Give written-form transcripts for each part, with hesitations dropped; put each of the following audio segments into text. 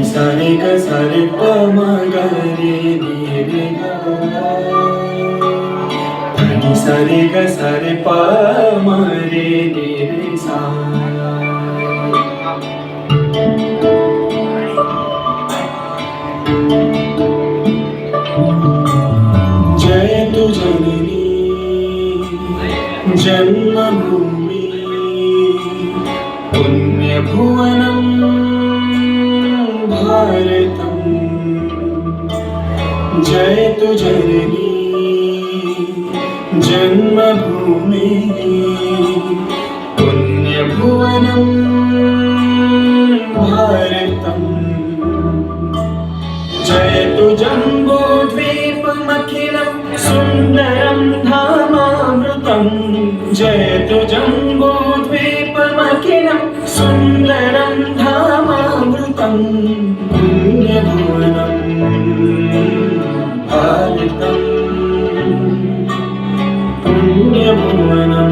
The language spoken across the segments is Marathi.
सारे ग सारे प म ग रे नि रे ग सारे ग सारे प म रे नि रे सा जय तु जननी जन्मभूमि पुण्यभुवनं भारतं जय तु जननी जन्मभूमि पुण्यभुवनं भारतं जय तु जम्बूद्वीपमखिलं सुन्दरं धामामृतं जय तु जम्बूद्वीपमखिलं सुन्दरं धामामृतं पुण्यभुवनं भारतं पुण्यभुवनं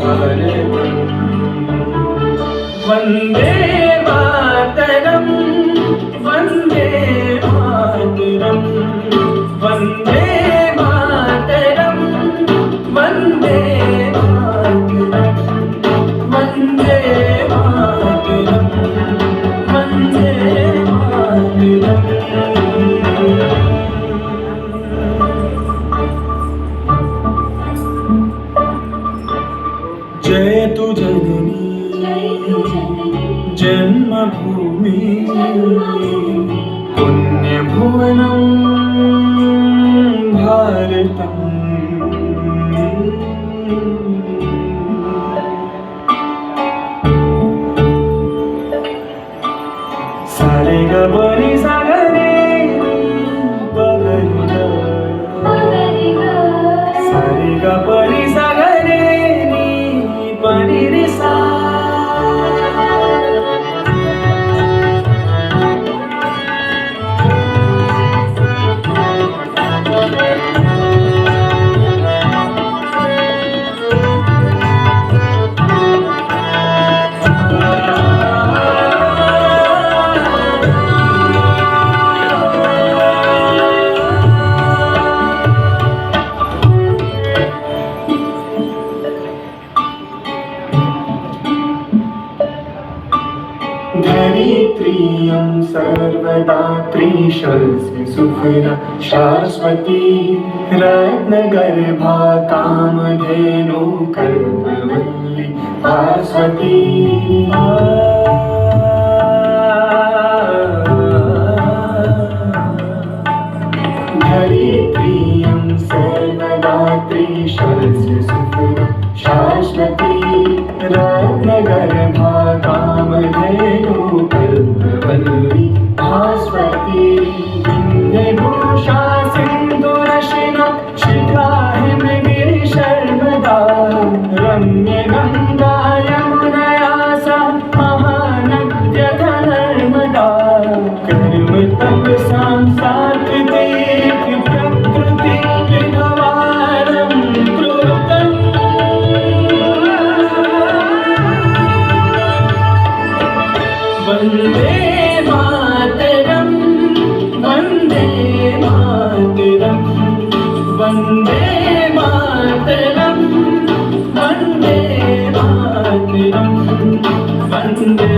भारतं वन्दे मातरं वन्दे मातरं वन्दे मातरं वन्दे मातरं वन्दे मातरं वन्दे मातरं जय तु जननी जन्मभूमि पुण्यभुवनं भारतं सारे ग बरी सा ग रे बगरी ग सारे ग बरी सा ग रे नि बरी रे सा धरित्रियं सर्वदा त्रिशस्य सुफला शाश्वती रत्नगर्भा कामधेनु कल्पवल्ली भास्वती धरित्रियं सर्वदा त्रिशस्य सुफला शाश्वती रत्नगर्भा कामधेनु कल्पवल्ली भास्वती इन्द्रभूषा सिन्धुरशिला शिखा हिमगिरिशर्वदा रम्यगङ्गा यमुनया सा महानद्यधनर्मदा कर्म तपसां सात्विकी प्रकृति विभवानं कृतं वन्दे मातरं वन्दे मातरं वन्दे मातरं वन्दे मातरं वन्दे